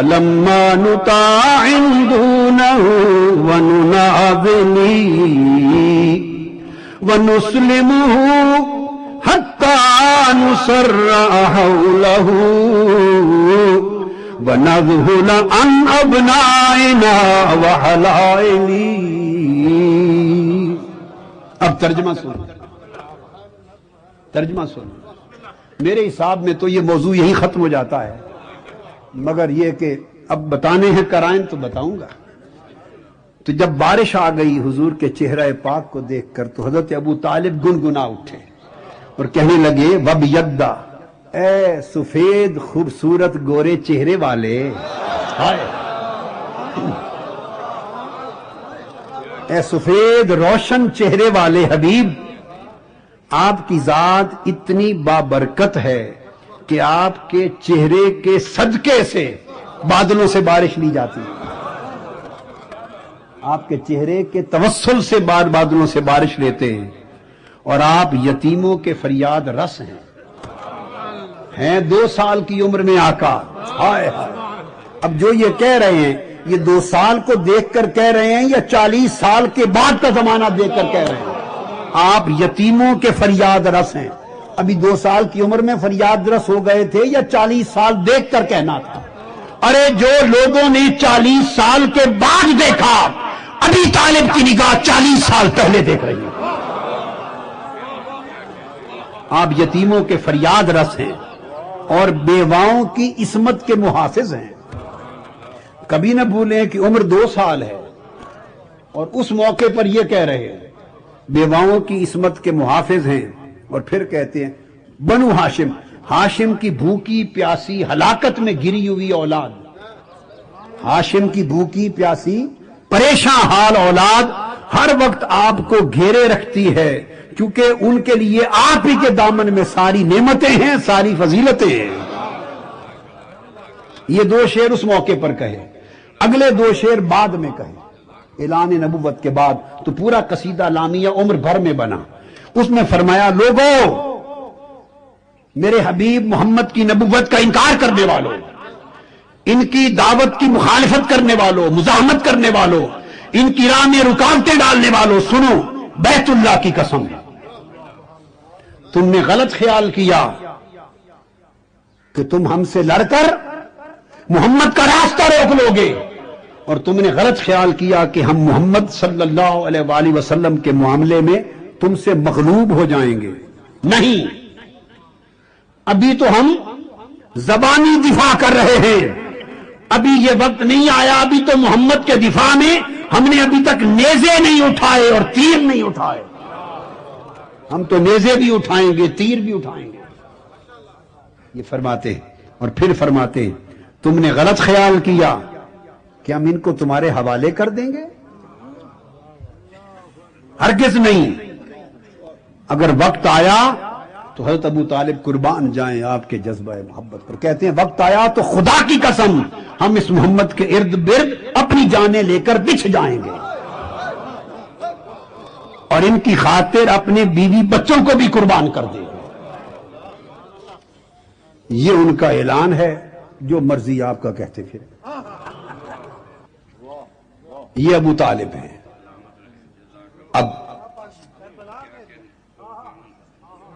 فلما نطاع دونه ونناظني ونسلمه حتى نسرع حوله ونذهل عن ابنائنا وحلائلی. اب ترجمہ سن، ترجمہ سن. میرے حساب میں تو یہ موضوع یہی ختم ہو جاتا ہے، مگر یہ کہ اب بتانے ہیں قرائن تو بتاؤں گا. تو جب بارش آ گئی حضور کے چہرہ پاک کو دیکھ کر تو حضرت ابو طالب گنگنا اٹھے اور کہنے لگے وَبْيَضَّ، اے سفید خوبصورت گورے چہرے والے، اے سفید روشن چہرے والے حبیب، آپ کی ذات اتنی بابرکت ہے کہ آپ کے چہرے کے صدقے سے بادلوں سے بارش لی جاتی ہے. آپ کے چہرے کے توسل سے بادلوں سے بارش لیتے ہیں، اور آپ یتیموں کے فریاد رس ہیں 2 سال کی عمر میں آقا. ہائے ہائے. اب جو یہ کہہ رہے ہیں یہ 2 سال کو دیکھ کر کہہ رہے ہیں یا 40 سال کے بعد کا زمانہ دیکھ کر کہہ رہے ہیں؟ آپ یتیموں کے فریاد رس ہیں. ابھی 2 سال کی عمر میں فریاد رس ہو گئے تھے یا 40 سال دیکھ کر کہنا تھا؟ ارے جو لوگوں نے 40 سال کے بعد دیکھا، ابھی طالب کی نگاہ 40 سال پہلے دیکھ رہی ہے. آپ یتیموں کے فریاد رس ہیں اور بیواؤں کی عصمت کے محافظ ہیں. کبھی نہ بھولیں کہ عمر 2 سال ہے اور اس موقع پر یہ کہہ رہے ہیں بیواؤں کی عصمت کے محافظ ہیں. اور پھر کہتے ہیں بنو ہاشم، ہاشم کی بھوکی پیاسی ہلاکت میں گری ہوئی اولاد، ہاشم کی بھوکی پیاسی پریشان حال اولاد ہر وقت آپ کو گھیرے رکھتی ہے، کیونکہ ان کے لیے آپ ہی کے دامن میں ساری نعمتیں ہیں، ساری فضیلتیں ہیں. یہ 2 شعر اس موقع پر کہے، اگلے 2 شعر بعد میں کہے اعلان نبوت کے بعد. تو پورا قصیدہ لامیہ عمر بھر میں بنا. اس میں فرمایا لوگوں، میرے حبیب محمد کی نبوت کا انکار کرنے والوں، ان کی دعوت کی مخالفت کرنے والوں، مزاحمت کرنے والوں، ان کی راہ میں رکاوٹیں ڈالنے والوں، سنو، بیت اللہ کی قسم، تم نے غلط خیال کیا کہ تم ہم سے لڑ کر محمد کا راستہ روک لو گے، اور تم نے غلط خیال کیا کہ ہم محمد صلی اللہ علیہ وآلہ وسلم کے معاملے میں تم سے مغلوب ہو جائیں گے. نہیں، ابھی تو ہم زبانی دفاع کر رہے ہیں، ابھی یہ وقت نہیں آیا. ابھی تو محمد کے دفاع میں ہم نے ابھی تک نیزے نہیں اٹھائے اور تیر نہیں اٹھائے. ہم تو نیزے بھی اٹھائیں گے، تیر بھی اٹھائیں گے. یہ فرماتے ہیں اور پھر فرماتے ہیں تم نے غلط خیال کیا کہ ہم ان کو تمہارے حوالے کر دیں گے؟ ہرگز نہیں. اگر وقت آیا تو حضرت ابو طالب قربان جائیں آپ کے جذبہ محبت پر. کہتے ہیں وقت آیا تو خدا کی قسم ہم اس محمد کے ارد گرد اپنی جانیں لے کر بچھ جائیں گے، اور ان کی خاطر اپنے بیوی بچوں کو بھی قربان کر دیں گے. یہ ان کا اعلان ہے، جو مرضی آپ کا کہتے پھر. یہ ابو طالب ہیں. اب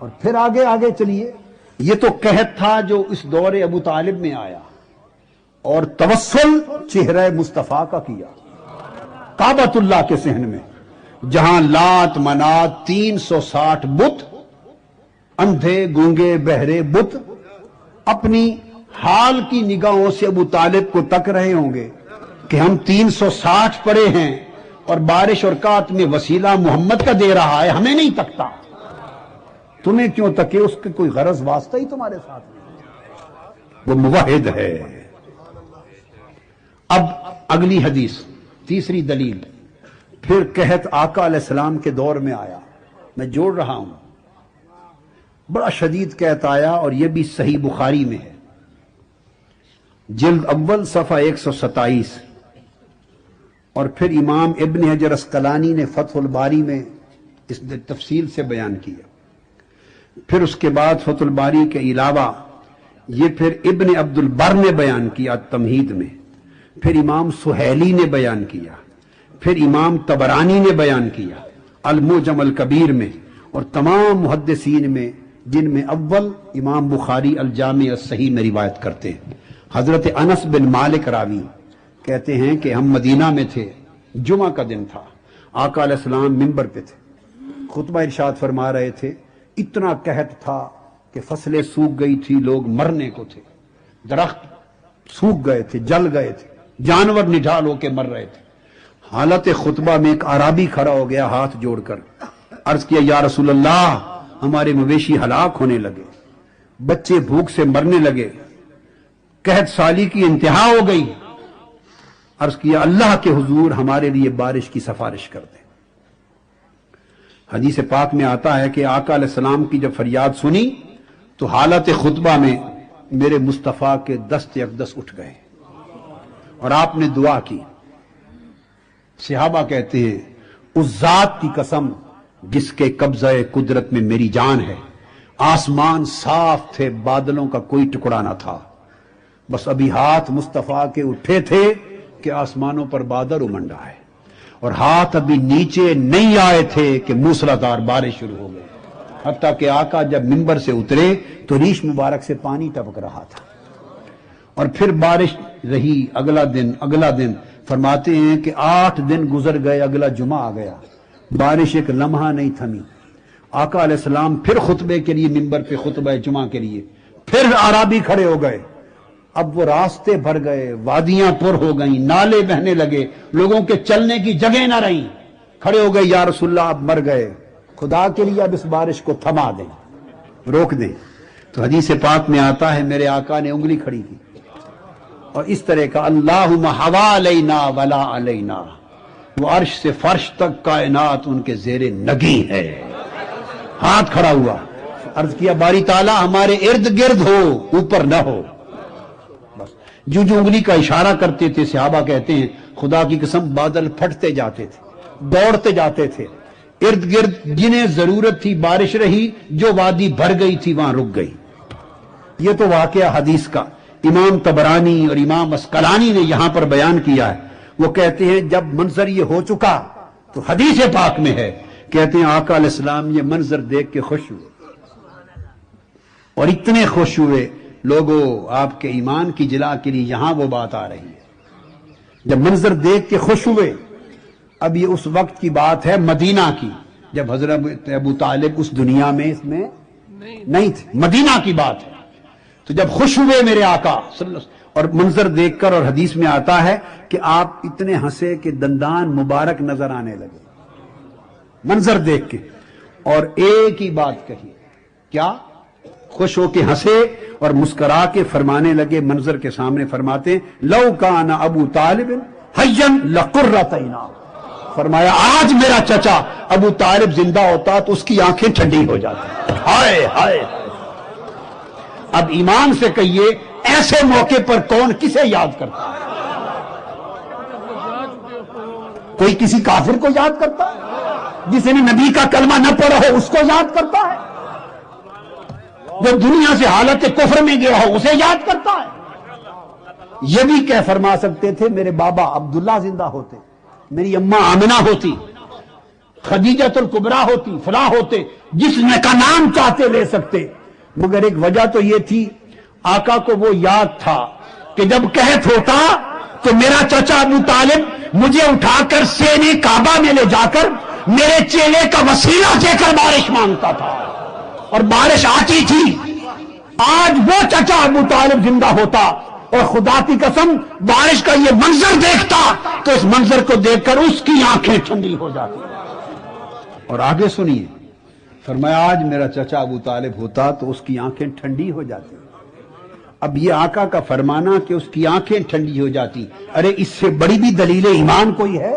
اور پھر آگے چلیے. یہ تو قحط تھا جو اس دور ابو طالب میں آیا، اور توسل چہرہ مصطفیٰ کا کیا کعبۃ اللہ کے صحن میں، جہاں لات منات 360 بت، اندھے گونگے بہرے بت اپنی حال کی نگاہوں سے ابو طالب کو تک رہے ہوں گے کہ ہم 360 پڑے ہیں اور بارش اور کات میں وسیلہ محمد کا دے رہا ہے، ہمیں نہیں تکتا. تمہیں کیوں تکے؟ اس کے کوئی غرض واسطہ ہی تمہارے ساتھ نہیں، وہ موحد ہے. اب اگلی حدیث، تیسری دلیل. پھر قحط آقا علیہ السلام کے دور میں آیا. میں جوڑ رہا ہوں، بڑا شدید قحط آیا، اور یہ بھی صحیح بخاری میں ہے، جلد اول صفحہ 127. اور پھر امام ابن حجر اسقلانی نے فتح الباری میں اس تفصیل سے بیان کیا. پھر اس کے بعد فتح الباری کے علاوہ یہ پھر ابن عبد البر نے بیان کیا تمہید میں، پھر امام سہیلی نے بیان کیا، پھر امام طبرانی نے بیان کیا المعجم الکبیر میں، اور تمام محدثین میں، جن میں اول امام بخاری الجامع الصحیح میں روایت کرتے ہیں۔ حضرت انس بن مالک راوی کہتے ہیں کہ ہم مدینہ میں تھے، جمعہ کا دن تھا، آقا علیہ السلام ممبر پہ تھے، خطبہ ارشاد فرما رہے تھے، اتنا قحط تھا کہ فصلیں سوکھ گئی تھی، لوگ مرنے کو تھے، درخت سوکھ گئے تھے، جل گئے تھے، جانور نڈھال ہو کے مر رہے تھے۔ حالت خطبہ میں ایک اعرابی کھڑا ہو گیا ہاتھ جوڑ کر، عرض کیا یا رسول اللہ، ہمارے مویشی ہلاک ہونے لگے، بچے بھوک سے مرنے لگے، قحط سالی کی انتہا ہو گئی۔ عرض کیا اللہ کے حضور ہمارے لیے بارش کی سفارش کر دیں۔ حدیث پاک میں آتا ہے کہ آقا علیہ السلام کی جب فریاد سنی تو حالت خطبہ میں میرے مصطفیٰ کے دست اقدس اٹھ گئے اور آپ نے دعا کی۔ صحابہ کہتے ہیں اس ذات کی قسم جس کے قبضہ قدرت میں میری جان ہے، آسمان صاف تھے، بادلوں کا کوئی ٹکڑا نہ تھا، بس ابھی ہاتھ مصطفیٰ کے اٹھے تھے کہ آسمانوں پر بادل امنڈا ہے، اور ہاتھ ابھی نیچے نہیں آئے تھے کہ موسلادھار بارش شروع ہو گئی، حتیٰ کہ آقا جب منبر سے اترے تو ریش مبارک سے پانی ٹپک رہا تھا، اور پھر بارش رہی۔ اگلا دن فرماتے ہیں کہ 8 دن گزر گئے، اگلا جمعہ آ گیا، بارش ایک لمحہ نہیں تھمی۔ آقا علیہ السلام پھر خطبے کے لیے منبر پہ خطبہ جمعہ کے لیے، پھر اعرابی کھڑے ہو گئے، اب وہ راستے بھر گئے، وادیاں پر ہو گئیں، نالے بہنے لگے، لوگوں کے چلنے کی جگہ نہ رہیں، کھڑے ہو گئے یا رسول اللہ اب مر گئے، خدا کے لیے اب اس بارش کو تھما دیں، روک دیں۔ تو حدیث پاک میں آتا ہے میرے آقا نے انگلی کھڑی کی اور اس طرح کا اللہم حوا علینا ولا علینا، وہ عرش سے فرش تک کائنات ان کے زیر نگی ہے، ہاتھ کھڑا ہوا، عرض کیا باری تعالیٰ ہمارے ارد گرد ہو، اوپر نہ ہو۔ بس جو انگلی کا اشارہ کرتے تھے، صحابہ کہتے ہیں خدا کی قسم بادل پھٹتے جاتے تھے، دوڑتے جاتے تھے، ارد گرد جنہیں ضرورت تھی بارش رہی، جو وادی بھر گئی تھی وہاں رک گئی۔ یہ تو واقعہ حدیث کا امام طبرانی اور امام اسقلانی نے یہاں پر بیان کیا ہے۔ وہ کہتے ہیں جب منظر یہ ہو چکا تو حدیث پاک میں ہے، کہتے ہیں آقا علیہ السلام یہ منظر دیکھ کے خوش ہوئے، اور اتنے خوش ہوئے لوگوں، آپ کے ایمان کی جلا کے لیے یہاں وہ بات آ رہی ہے، جب منظر دیکھ کے خوش ہوئے۔ اب یہ اس وقت کی بات ہے مدینہ کی، جب حضرت ابو طالب اس دنیا میں اس میں نہیں تھے، مدینہ کی بات ہے۔ تو جب خوش ہوئے میرے آقا صلی اللہ علیہ وسلم، اور منظر دیکھ کر، اور حدیث میں آتا ہے کہ آپ اتنے ہنسے کہ دندان مبارک نظر آنے لگے منظر دیکھ کے، اور ایک ہی بات کہی، کیا؟ خوش ہو کے ہنسے اور مسکرا کے فرمانے لگے منظر کے سامنے، فرماتے ہیں لو کان ابو طالب حیا لقرۃ عینا، فرمایا آج میرا چچا ابو طالب زندہ ہوتا تو اس کی آنکھیں ٹھنڈی ہو جاتی۔ ہائے ہائے! اب ایمان سے کہیے ایسے موقع پر کون کسے یاد کرتا ہے؟ کوئی کسی کافر کو یاد کرتا ہے؟ جس نے نبی کا کلمہ نہ پڑھا ہو اس کو یاد کرتا ہے؟ جو دنیا سے حالت کفر میں گیا ہو اسے یاد کرتا ہے؟ یہ بھی کہہ فرما سکتے تھے میرے بابا عبداللہ زندہ ہوتے، میری اماں آمنہ ہوتی، خدیجۃ الکبریٰ ہوتی، فلاں ہوتے، جس نے کا نام چاہتے لے سکتے، مگر ایک وجہ تو یہ تھی آقا کو وہ یاد تھا کہ جب قحط ہوتا تو میرا چچا ابو طالب مجھے اٹھا کر سینے کعبہ میں لے جا کر میرے چیلے کا وسیلہ دے کر بارش مانگتا تھا، اور بارش آتی تھی۔ آج وہ چچا ابو طالب زندہ ہوتا اور خدا کی قسم بارش کا یہ منظر دیکھتا تو اس منظر کو دیکھ کر اس کی آنکھیں ٹھنڈی ہو جاتی۔ اور آگے سنیے، فرمایا آج میرا چچا ابو طالب ہوتا تو اس کی آنکھیں ٹھنڈی ہو جاتی۔ اب یہ آقا کا فرمانا کہ اس کی آنکھیں ٹھنڈی ہو جاتی، ارے اس سے بڑی بھی دلیل ایمان کوئی ہے؟